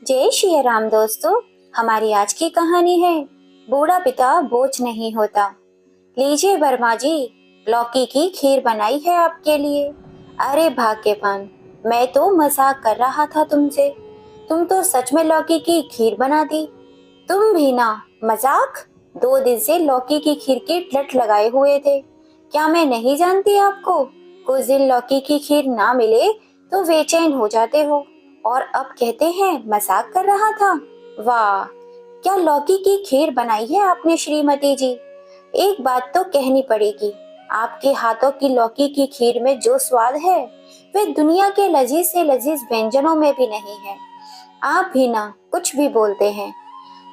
जय श्री राम दोस्तों। हमारी आज की कहानी है बूढ़ा पिता बोझ नहीं होता। लीजिए वर्मा जी, लौकी की खीर बनाई है आपके लिए। अरे भाग्यवान, मैं तो मजाक कर रहा था तुमसे, तुम तो सच में लौकी की खीर बना दी। तुम भी ना, मजाक। 2 दिन से लौकी की खीर की लत लगाए हुए थे। क्या मैं नहीं जानती आपको? कुछ दिन लौकी की खीर ना मिले तो बेचैन हो जाते हो, और अब कहते हैं मजाक कर रहा था। वाह, क्या लौकी की खीर बनाई है आपने श्रीमती जी। एक बात तो कहनी पड़ेगी, आपके हाथों की लौकी की खीर में जो स्वाद है वे दुनिया के लजीज से लजीज व्यंजनों में भी नहीं है। आप भी ना कुछ भी बोलते हैं।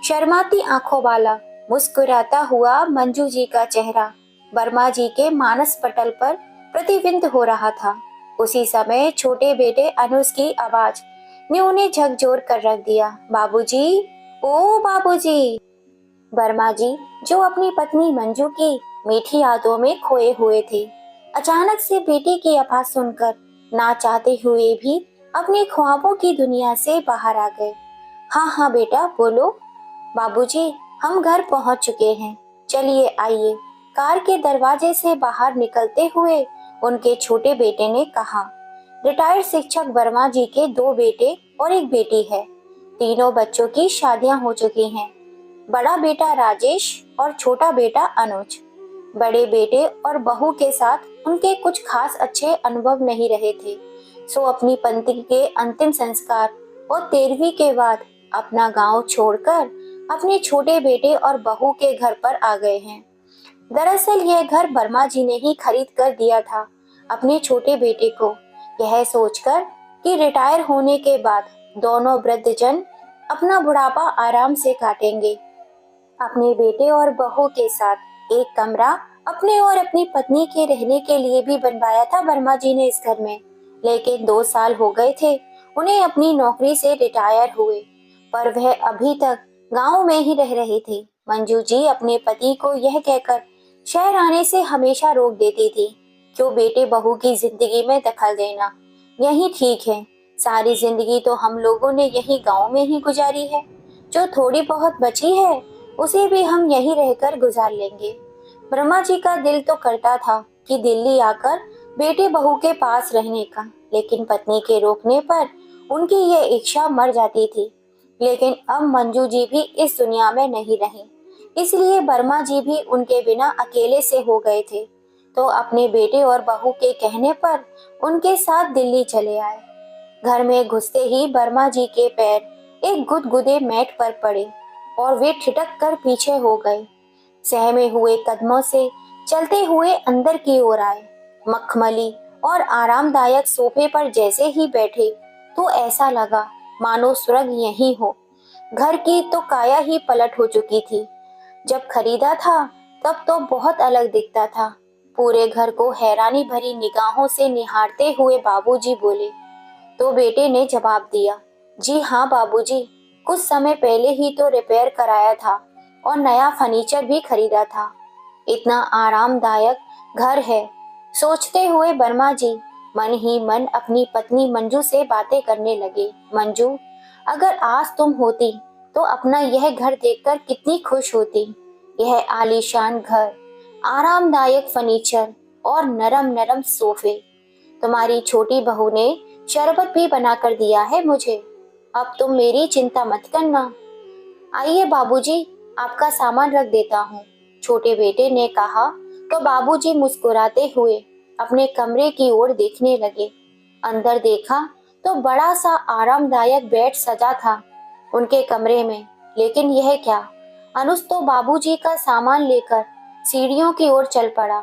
शर्माती आंखों वाला मुस्कुराता हुआ मंजू जी का चेहरा वर्मा जी के मानस पटल पर प्रतिबिंबित हो रहा था। उसी समय छोटे बेटे अनुज की आवाज ने उन्हें झकझोर कर रख दिया। बाबूजी, ओ बाबूजी। वर्मा जी, जो अपनी पत्नी मंजू की मीठी यादों में खोए हुए थे, अचानक से बेटी की आवाज सुनकर ना चाहते हुए भी अपने ख्वाबों की दुनिया से बाहर आ गए। हाँ हाँ बेटा बोलो। बाबूजी, हम घर पहुंच चुके हैं, चलिए आइए। कार के दरवाजे से बाहर निकलते हुए उनके छोटे बेटे ने कहा। रिटायर्ड शिक्षक वर्मा जी के 2 बेटे और एक बेटी है। तीनों बच्चों की शादियां हो चुकी हैं। बड़ा बेटा राजेश और छोटा बेटा अनुज। बड़े बेटे और बहू के साथ उनके कुछ खास अच्छे अनुभव नहीं रहे थे, सो अपनी पत्नी के अंतिम संस्कार और 13वीं के बाद अपना गांव छोड़कर अपने छोटे बेटे और बहू के घर पर आ गए हैं। दरअसल यह घर वर्मा जी ने ही खरीद कर दिया था अपने छोटे बेटे को, यह सोचकर कि रिटायर होने के बाद दोनों वृद्धजन अपना बुढ़ापा आराम से काटेंगे। अपने बेटे और बहू के साथ एक कमरा अपने और अपनी पत्नी के रहने के लिए भी बनवाया था वर्मा जी ने इस घर में। लेकिन 2 साल हो गए थे उन्हें अपनी नौकरी से रिटायर हुए, पर वह अभी तक गांव में ही रह रही थी। मंजू जी अपने पति को यह कहकर शहर आने से हमेशा रोक देती थी, क्यों बेटे बहू की जिंदगी में दखल देना, यही ठीक है। सारी जिंदगी तो हम लोगों ने यही गांव में ही गुजारी है, जो थोड़ी बहुत बची है उसे भी हम यहीं रहकर गुजार लेंगे। ब्रह्मा जी का दिल तो करता था कि दिल्ली आकर बेटे बहू के पास रहने का, लेकिन पत्नी के रोकने पर उनकी यह इच्छा मर जाती थी। लेकिन अब मंजू जी भी इस दुनिया में नहीं रही, इसलिए वर्मा जी भी उनके बिना अकेले से हो गए थे, तो अपने बेटे और बहू के कहने पर उनके साथ दिल्ली चले आए। घर में घुसते ही वर्मा जी के पैर एक गुदगुदे मैट पर पड़े और वे ठिठक कर पीछे हो गए। सहमे हुए कदमों से चलते हुए अंदर की ओर आए। मखमली और आरामदायक सोफे पर जैसे ही बैठे तो ऐसा लगा मानो स्वर्ग यही हो। घर की तो काया ही पलट हो चुकी थी। जब खरीदा था तब तो बहुत अलग दिखता था। पूरे घर को हैरानी भरी निगाहों से निहारते हुए बाबूजी बोले। तो बेटे ने जवाब दिया, जी हाँ बाबूजी, कुछ समय पहले ही तो रिपेयर कराया था और नया फर्नीचर भी खरीदा था। इतना आरामदायक घर है। सोचते हुए वर्मा जी मन ही मन अपनी पत्नी मंजू से बातें करने लगे। मंजू, अगर आज तुम होती तो अपना यह घर देखकर कितनी खुश होती। यह आलीशान घर, आरामदायक फर्नीचर और नरम नरम सोफे। तुम्हारी छोटी बहू ने शरबत भी बना कर दिया है मुझे। अब तुम मेरी चिंता मत करना। आइए बाबूजी, आपका सामान रख देता हूँ, छोटे बेटे ने कहा। तो बाबूजी मुस्कुराते हुए अपने कमरे की ओर देखने लगे। अंदर देखा तो बड़ा सा आरामदायक बेड सजा था उनके कमरे में। लेकिन यह क्या, अनुज तो बाबूजी का सामान लेकर सीढ़ियों की ओर चल पड़ा।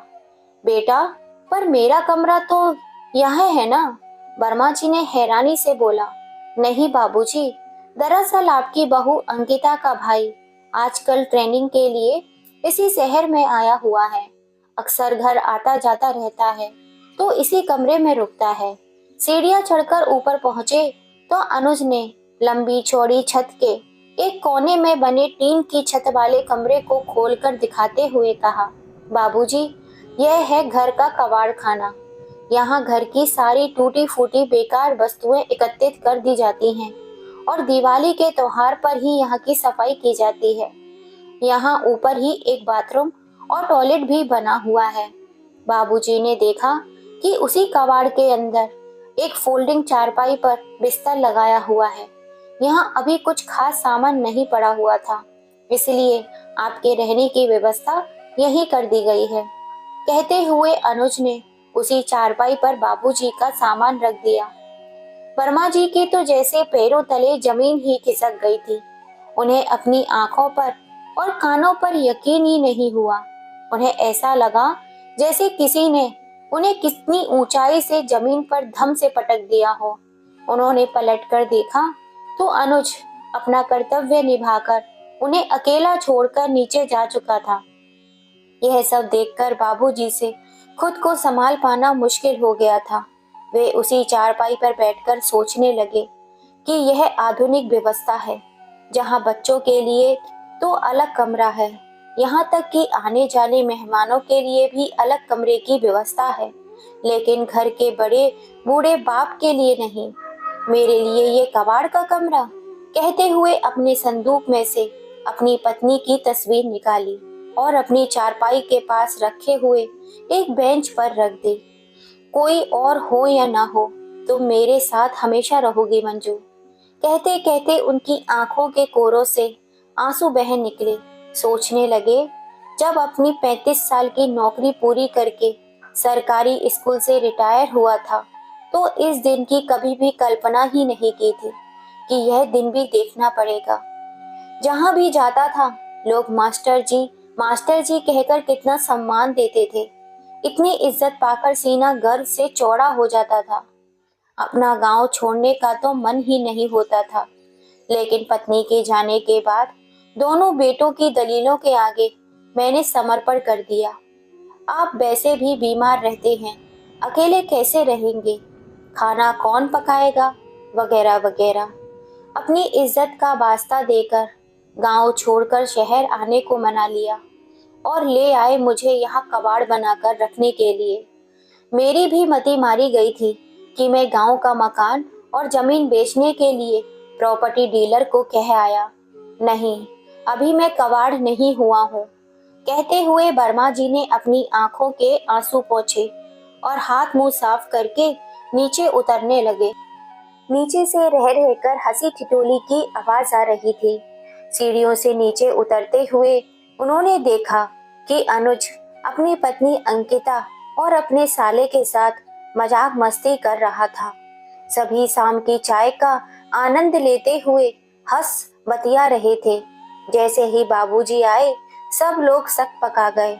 बेटा, पर मेरा कमरा तो यहाँ है ना? वर्मा जी ने हैरानी से बोला। नहीं बाबूजी, दरअसल आपकी बहू अंकिता का भाई आजकल ट्रेनिंग के लिए इसी शहर में आया हुआ है। अक्सर घर आता जाता रहता है, तो इसी कमरे में रुकता है। सीढ़ियां चढ़कर ऊपर पहुंचे तो अनुज ने लंबी चौड़ी छत के एक कोने में बने टीन की छत वाले कमरे को खोलकर दिखाते हुए कहा, बाबूजी, यह है घर का कबाड़ खाना। यहाँ घर की सारी टूटी फूटी बेकार वस्तुएं एकत्रित कर दी जाती हैं और दिवाली के त्योहार पर ही यहाँ की सफाई की जाती है। यहाँ ऊपर ही एक बाथरूम और टॉयलेट भी बना हुआ है। बाबूजी ने देखा कि उसी कबाड़ के अंदर एक फोल्डिंग चारपाई पर बिस्तर लगाया हुआ है। यहाँ अभी कुछ खास सामान नहीं पड़ा हुआ था, इसलिए आपके रहने की व्यवस्था यही कर दी गई है। कहते हुए अनुज ने उसी चारपाई पर बाबूजी का सामान रख दिया। वर्मा जी के तो जैसे पैरों तले जमीन ही खिसक गई थी। उन्हें अपनी आंखों पर और कानों पर यकीन ही नहीं हुआ। उन्हें ऐसा लगा जैसे किसी ने उन्हें कितनी ऊंचाई से जमीन पर धम से पटक दिया हो। उन्होंने पलटकर देखा तो अनुज अपना कर्तव्य निभाकर उन्हें अकेला छोड़कर नीचे जा चुका था। यह सब देखकर बाबूजी से खुद को संभाल पाना मुश्किल हो गया था। वे उसी चारपाई पर बैठकर सोचने लगे कि यह आधुनिक व्यवस्था है, जहां बच्चों के लिए तो अलग कमरा है, यहाँ तक कि आने जाने मेहमानों के लिए भी अलग कमरे की व्यवस्था है, लेकिन घर के बड़े बूढ़े बाप के लिए नहीं। मेरे लिए ये कबाड़ का कमरा, कहते हुए अपने संदूक में से अपनी पत्नी की तस्वीर निकाली और अपनी चारपाई के पास रखे हुए एक बेंच पर रख दी। कोई और हो या ना हो, तुम मेरे साथ हमेशा रहोगी मंजू। कहते कहते उनकी आंखों के कोरों से आंसू बह निकले। सोचने लगे, जब अपनी 35 साल की नौकरी पूरी करके सरकारी स्कूल से रिटायर हुआ था, तो इस दिन की कभी भी कल्पना ही नहीं की थी कि यह दिन भी देखना पड़ेगा। जहां भी जाता था, लोग मास्टर जी कहकर कितना सम्मान देते थे। इतनी इज्जत पाकर सीना गर्व से चौड़ा हो जाता था। अपना गांव छोड़ने का तो मन ही नहीं होता था, लेकिन पत्नी के जाने के बाद दोनों बेटों की दलीलों के आगे मैंने समर्पण कर दिया। आप वैसे भी बीमार रहते हैं, अकेले कैसे रहेंगे, खाना कौन पकाएगा, वगैरह वगैरह। अपनी इज्जत का वास्ता देकर गांव छोड़कर शहर आने को मना लिया और ले आए मुझे यहाँ कबाड़ बनाकर रखने के लिए। मेरी भी मति मारी गई थी कि मैं गांव का मकान और जमीन बेचने के लिए प्रॉपर्टी डीलर को कह आया। नहीं, अभी मैं कबाड़ नहीं हुआ हूँ। कहते हुए वर्मा जी ने अपनी आंखों के आंसू पोंछे और हाथ मुंह साफ करके नीचे उतरने लगे। नीचे से रह रहकर हंसी ठिठोली की आवाज आ रही थी। सीढ़ियों से नीचे उतरते हुए उन्होंने देखा कि अनुज अपनी पत्नी अंकिता और अपने साले के साथ मजाक मस्ती कर रहा था। सभी शाम की चाय का आनंद लेते हुए हंस बतिया रहे थे। जैसे ही बाबूजी आए, सब लोग सक पका गए।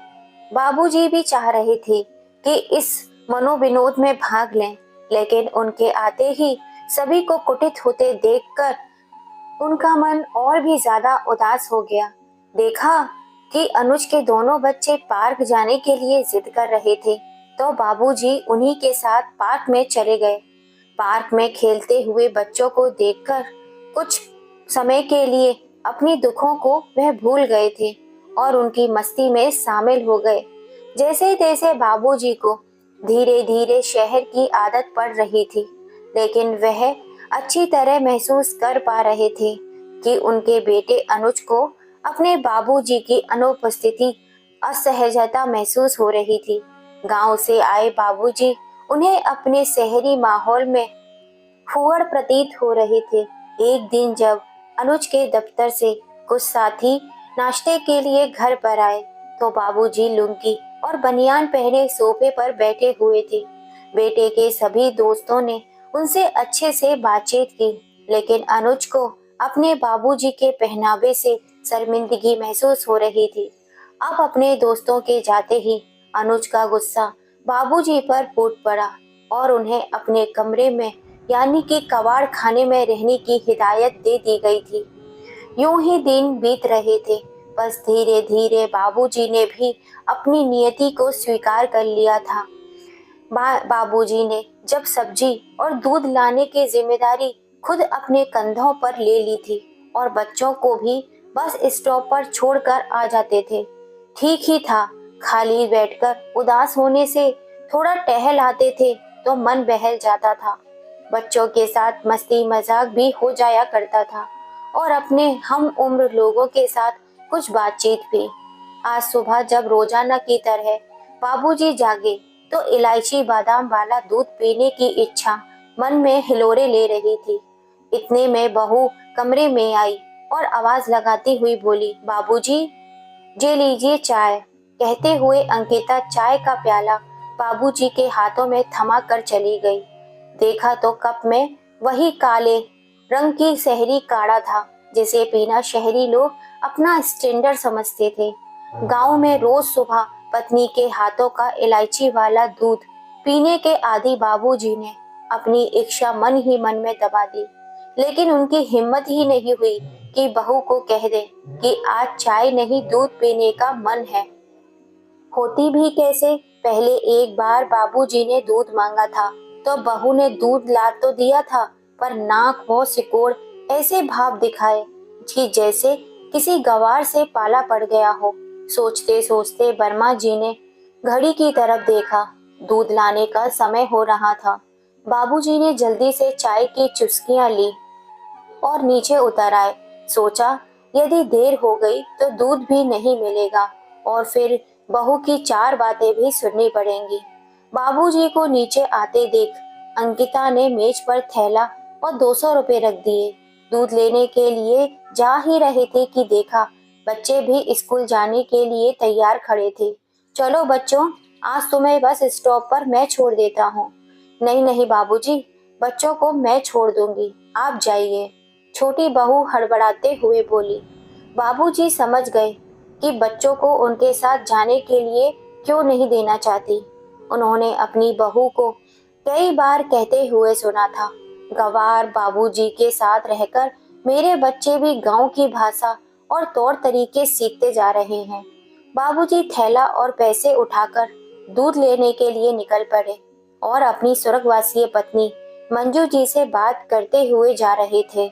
बाबूजी भी चाह रहे थे कि इस मनोविनोद में भाग लें, लेकिन उनके आते ही सभी को कुटित होते देखकर उनका मन और भी ज्यादा उदास हो गया। देखा कि अनुज के दोनों बच्चे पार्क जाने के लिए जिद कर रहे थे, तो बाबूजी उन्हीं के साथ पार्क में चले गए। पार्क में खेलते हुए बच्चों को देखकर कुछ समय के लिए अपनी दुखों को वह भूल गए थे और उनकी मस्ती में शामिल हो गए। जैसे तैसे बाबूजी को धीरे धीरे शहर की आदत पड़ रही थी, लेकिन वह अच्छी तरह महसूस कर पा रहे थे कि उनके बेटे अनुज को अपने बाबूजी की अनुपस्थिति असहजता महसूस हो रही थी। गांव से आए बाबूजी उन्हें अपने शहरी माहौल में फुहड़ प्रतीत हो रहे थे। एक दिन जब अनुज के दफ्तर से कुछ साथी नाश्ते के लिए घर पर आए, तो बाबूजी लुंगी और बनियान पहने सोफे पर बैठे हुए थे। बेटे के सभी दोस्तों ने उनसे अच्छे से बातचीत की, लेकिन अनुज को अपने बाबूजी के पहनावे से शर्मिंदगी महसूस हो रही थी। अब अपने दोस्तों के जाते ही अनुज का गुस्सा बाबूजी पर फूट पड़ा और उन्हें अपने कमरे में यानी कि कबाड़ खाने में रहने की हिदायत दे दी गई थी। यूं ही दिन बीत रहे थे। बस धीरे धीरे बाबूजी ने भी अपनी नियति को स्वीकार कर लिया था। बाबूजी ने जब सब्जी और दूध लाने की जिम्मेदारी खुद अपने कंधों पर ले ली थी और बच्चों को भी बस स्टॉप पर छोड़कर आ जाते थे। ठीक ही था, खाली बैठकर उदास होने से थोड़ा टहल आते थे तो मन बहल जाता था। बच्चों के साथ मस्ती मजाक भी हो जाया करता था और अपने हम उम्र लोगों के साथ कुछ बातचीत भी। आज सुबह जब रोजाना की तरह बाबूजी जागे तो इलायची बादाम वाला दूध पीने की इच्छा मन में हिलोरे ले रही थी। इतने में बहू कमरे में आई और आवाज लगाती हुई बोली, बाबूजी, जे लीजिए चाय। कहते हुए अंकिता चाय का प्याला बाबूजी के हाथों में थमा कर चली गई। देखा तो कप में वही काले रंग की शहरी काढ़ा था जिसे पीना शहरी लोग अपना स्टैंडर्ड समझते थे। गांव में रोज सुबह पत्नी के हाथों का इलायची वाला दूध पीने के आदी बाबूजी ने अपनी इच्छा मन ही मन में दबा दी, लेकिन उनकी हिम्मत ही नहीं हुई कि बहू को कह दे कि आज चाय नहीं दूध पीने का मन है। होती भी कैसे, पहले एक बार बाबूजी ने दूध मांगा था तो बहू ने दूध ला तो दिया था, पर नाक मुंह सिकोड़ ऐसे भाव दिखाए कि जैसे किसी गवार से पाला पड़ गया हो। सोचते सोचते वर्मा जी ने घड़ी की तरफ देखा। दूध लाने का समय हो रहा था। बाबूजी ने जल्दी से चाय की चुस्कियां ली और नीचे उतर आए। सोचा यदि देर हो गई तो दूध भी नहीं मिलेगा और फिर बहू की चार बातें भी सुननी पड़ेंगी। बाबूजी को नीचे आते देख अंकिता ने मेज पर थैला और 200 रुपए रख दिए। दूध लेने के लिए जा ही रहे थे कि देखा बच्चे भी स्कूल जाने के लिए तैयार खड़े थे। चलो बच्चों, आज तुम्हें बस स्टॉप पर मैं छोड़ देता हूँ। नहीं नहीं बाबूजी, बच्चों को मैं छोड़ दूंगी, आप जाइए, छोटी बहू हड़बड़ाते हुए बोली। बाबूजी समझ गए कि बच्चों को उनके साथ जाने के लिए क्यों नहीं देना चाहती। उन्होंने अपनी बहू को कई बार कहते हुए सुना था, गवार बाबूजी के साथ रहकर मेरे बच्चे भी गांव की भाषा और तौर तरीके सीखते जा रहे हैं। बाबूजी थैला और पैसे उठाकर दूध लेने के लिए निकल पड़े और अपनी स्वर्गवासी पत्नी मंजू जी से बात करते हुए जा रहे थे।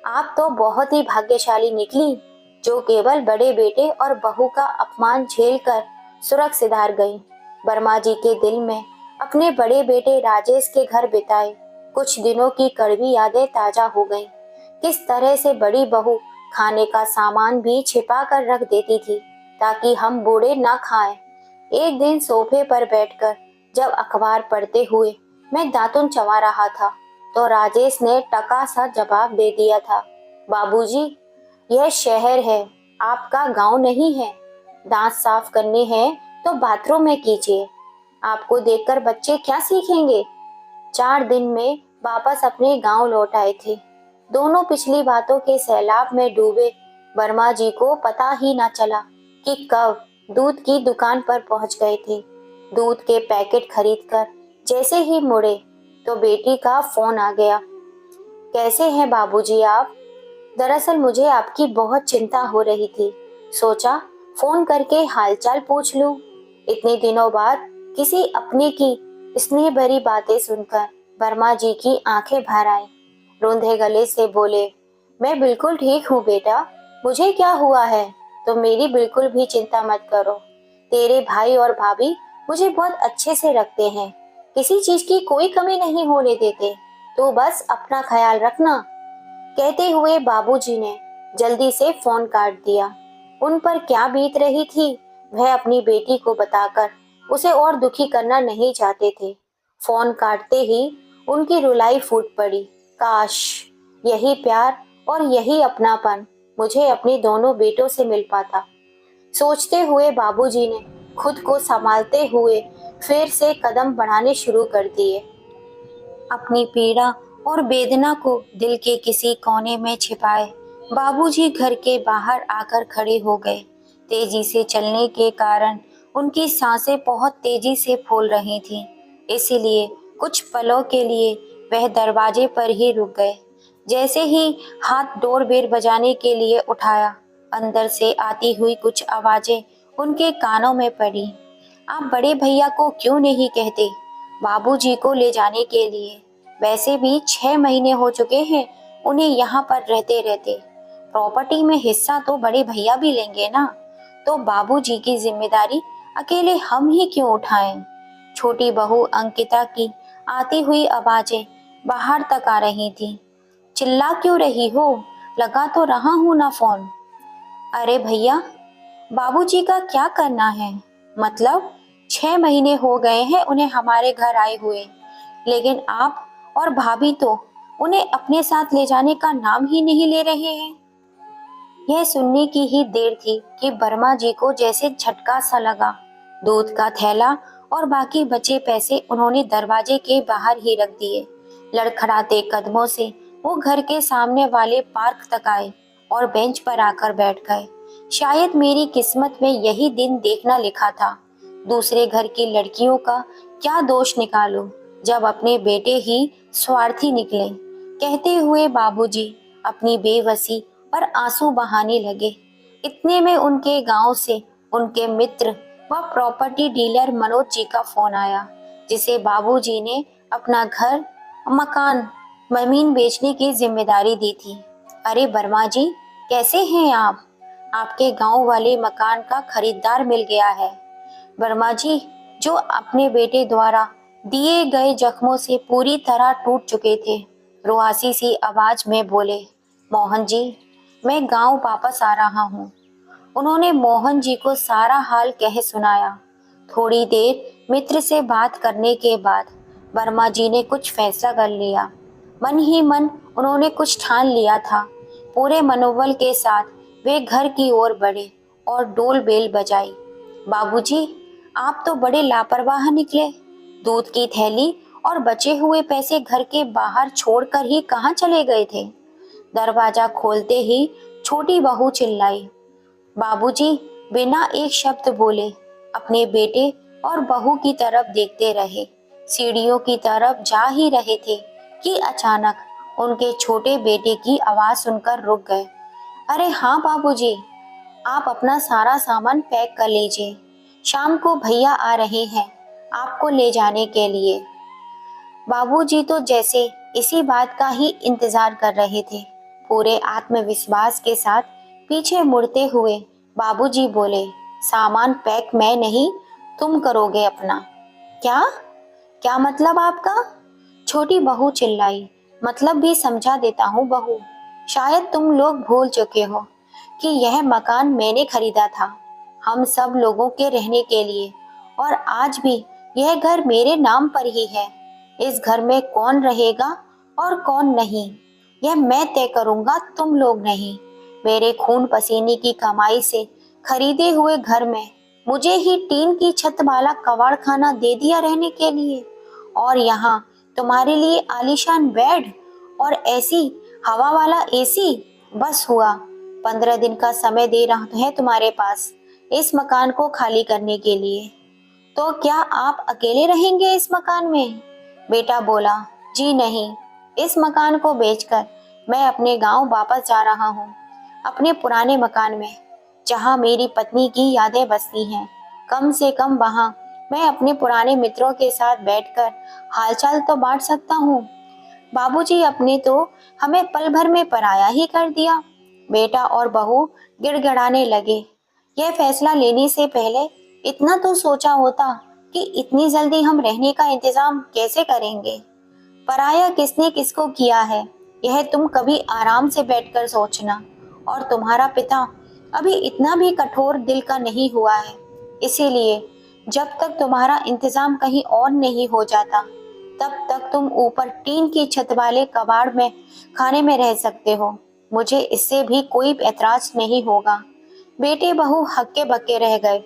आप तो बहुत ही भाग्यशाली निकली जो केवल बड़े बेटे और बहू का अपमान झेलकर सुरक्षित सिधार गई। वर्मा जी के दिल में अपने बड़े बेटे राजेश के घर बिताए कुछ दिनों की कड़वी यादें ताजा हो गईं। किस तरह से बड़ी बहू खाने का सामान भी छिपा कर रख देती थी ताकि हम बूढ़े ना खाएं। एक दिन सोफे पर बैठकर जब अखबार पढ़ते हुए मैं दातुन चबा रहा था तो राजेश ने टका सा जवाब दे दिया था, बाबूजी, यह शहर है, आपका गांव नहीं है। दांत साफ करने हैं तो बाथरूम में कीजिए। आपको देखकर बच्चे क्या सीखेंगे। 4 दिन में वापस अपने गांव लौट आए थे। दोनों पिछली बातों के सैलाब में डूबे वर्मा जी को पता ही ना चला कि कब दूध की दुकान पर पहुंच गए थे। दूध के पैकेट खरीदकर जैसे ही मुड़े तो बेटी का फोन आ गया। कैसे हैं बाबूजी आप? दरअसल मुझे आपकी बहुत चिंता हो रही थी, सोचा फोन करके हालचाल पूछ लूं। इतने दिनों बाद किसी अपने की स्नेह भरी बातें सुनकर वर्मा जी की आंखें भर आई। रूंधे गले से बोले, मैं बिल्कुल ठीक हूँ बेटा, मुझे क्या हुआ है, तो मेरी बिल्कुल भी चिंता मत करो। तेरे भाई और भाभी मुझे बहुत अच्छे से रखते हैं, किसी चीज की कोई कमी नहीं होने देते, तो बस अपना ख्याल रखना। कहते हुए बाबूजी ने जल्दी से फोन काट दिया। उन पर क्या बीत रही थी वह अपनी बेटी को बताकर उसे और दुखी करना नहीं चाहते थे। फोन काटते ही उनकी रुलाई फूट पड़ी। काश यही प्यार और यही अपनापन मुझे अपने दोनों बेटों से मिल पाता। सोचते हुए बाबूजी ने खुद को संभालते हुए फिर से कदम बढ़ाने शुरू कर दिए। अपनी पीड़ा और वेदना को दिल के किसी कोने में छिपाए बाबूजी घर के बाहर आकर खड़े हो गए। तेजी से चलने के कारण उनकी सांसें बहुत तेजी से फूल रही थीं, इसीलिए कुछ पलों के लिए वह दरवाजे पर ही रुक गए। जैसे ही हाथ डोरबेल बजाने के लिए उठाया, अंदर से आती हुई कुछ आवाजें उनके कानों में पड़ी। आप बड़े भैया को क्यों नहीं कहते बाबूजी को ले जाने के लिए? वैसे भी 6 महीने हो चुके हैं उन्हें यहाँ पर रहते रहते। प्रॉपर्टी में हिस्सा तो बड़े भैया भी लेंगे ना, तो बाबूजी की जिम्मेदारी अकेले हम ही क्यों उठाएं? छोटी बहू अंकिता की आती हुई आवाजें बाहर तक आ रही थी। चिल्ला क्यों रही हो? लगा तो रहा हूं ना फोन। अरे भैया, बाबूजी का क्या करना है? मतलब 6 महीने हो गए हैं उन्हें हमारे घर आए हुए, लेकिन आप और भाभी तो उन्हें अपने साथ ले जाने का नाम ही नहीं ले रहे हैं। यह सुनने की ही देर थी कि वर्मा जी को जैसे झटका सा लगा। दूध का थैला और बाकी बचे पैसे उन्होंने दरवाजे के बाहर ही रख दिए। लड़खड़ाते कदमों से वो घर के सामने वाले पार्क तक आए और बेंच पर आकर बैठ गए। शायद मेरी किस्मत में यही दिन देखना लिखा था। दूसरे घर की लड़कियों का क्या दोष निकालूं जब अपने बेटे ही स्वार्थी निकले। कहते हुए बाबूजी अपनी बेबसी पर आंसू बहाने लगे। इतने में उनके गांव से उनके मित्र व प्रॉपर्टी डीलर मनोज जी का फोन आया, जिसे बाबूजी ने अपना घर मकान जमीन बेचने की जिम्मेदारी दी थी। अरे वर्मा जी, कैसे हैं आप? आपके गांव वाले मकान का खरीदार मिल गया है। वर्मा जी, जो अपने बेटे द्वारा दिए गए जख्मों से पूरी तरह टूट चुके थे, रुआसी सी आवाज में बोले, मोहन जी, मैं गांव वापस आ रहा हूँ। उन्होंने मोहन जी को सारा हाल कह सुनाया। थोड़ी देर मित्र से बात करने के बाद वर्मा जी ने कुछ फैसला कर लिया। मन ही मन उन्होंने कुछ ठान लिया था। पूरे मनोबल के साथ वे घर की ओर बढ़े और डोल बेल बजाई। बाबूजी, आप तो बड़े लापरवाह निकले। दूध की थैली और बचे हुए पैसे घर के बाहर छोड़कर ही कहाँ चले गए थे? दरवाजा खोलते ही छोटी बहू चिल्लाई। बाबूजी बिना एक शब्द बोले अपने बेटे और बहू की तरफ देखते रहे। सीढ़ियों की तरफ जा ही रहे थे कि अचानक उनके छोटे बेटे की आवाज सुनकर रुक गए। अरे हाँ बाबूजी, आप अपना सारा सामान पैक कर लीजिए। शाम को भैया आ रहे हैं आपको ले जाने के लिए। बाबूजी तो जैसे इसी बात का ही इंतजार कर रहे थे। पूरे आत्मविश्वास के साथ पीछे मुड़ते हुए बाबूजी बोले, सामान पैक मैं नहीं, तुम करोगे अपना। क्या? क्या मतलब आपका? छोटी बहू चिल्लाई। मतलब भी समझा देता हूँ बहू। शायद तुम लोग भूल चुके हो कि यह मकान मैंने खरीदा था, हम सब लोगों के रहने के लिए, और आज भी यह घर मेरे नाम पर ही है। इस घर में कौन रहेगा और कौन नहीं, यह मैं तय करूंगा, तुम लोग नहीं। मेरे खून पसीने की कमाई से खरीदे हुए घर में मुझे ही टीन की छत वाला कबाड़ खाना दे दिया रहने के लिए, और यहाँ तुम्हारे लिए आलीशान बेड और ऐसी हवा वाला एसी। बस हुआ, 15 दिन का समय दे रहा है तुम्हारे पास इस मकान को खाली करने के लिए। तो क्या आप अकेले रहेंगे इस मकान में? बेटा बोला, जी नहीं, इस मकान को बेचकर मैं अपने गांव वापस जा रहा हूँ, अपने पुराने मकान में जहाँ मेरी पत्नी की यादें बसती हैं। कम से कम वहाँ मैं अपने पुराने मित्रों के साथ बैठकर हालचाल तो बांट सकता हूँ। बाबूजी अपने तो हमें पल भर में पराया ही कर दिया। बेटा और बहू गिड़गिड़ाने लगे। यह फैसला लेने से पहले इतना तो सोचा होता कि इतनी जल्दी हम रहने का इंतजाम कैसे करेंगे। पराया किसने किसको किया है, यह तुम कभी आराम से बैठकर सोचना। और तुम्हारा पिता अभी इतना भी कठोर दिल का नहीं हुआ है, इसीलिए जब तक तुम्हारा इंतजाम कहीं और नहीं हो जाता तब तक तुम ऊपर टीन की छत वाले कबाड़ में खाने में रह सकते हो। मुझे इससे भी कोई ऐतराज नहीं होगा। बेटे बहू हक्के बक्के रह गए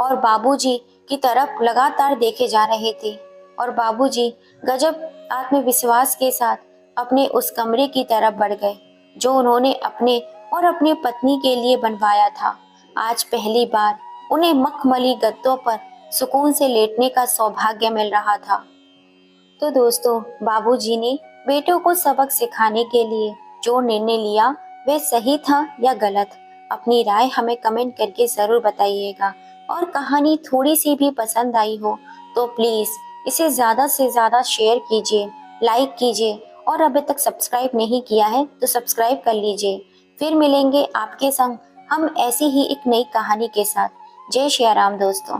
और बाबूजी की तरफ लगातार देखे जा रहे थे, और बाबूजी गजब आत्मविश्वास के साथ अपने उस कमरे की तरफ बढ़ गए जो उन्होंने अपने और अपनी पत्नी के लिए बनवाया था। आज पहली बार उन्हें मखमली गद्दों पर सुकून से लेटने का सौभाग्य मिल रहा था। तो दोस्तों, बाबूजी ने बेटों को सबक सिखाने के लिए जो निर्णय लिया वह सही था या गलत, अपनी राय हमें कमेंट करके जरूर बताइएगा। और कहानी थोड़ी सी भी पसंद आई हो तो प्लीज इसे ज्यादा से ज्यादा शेयर कीजिए, लाइक कीजिए, और अभी तक सब्सक्राइब नहीं किया है तो सब्सक्राइब कर लीजिए। फिर मिलेंगे आपके संग हम ऐसी ही एक नई कहानी के साथ। जय श्री राम दोस्तों।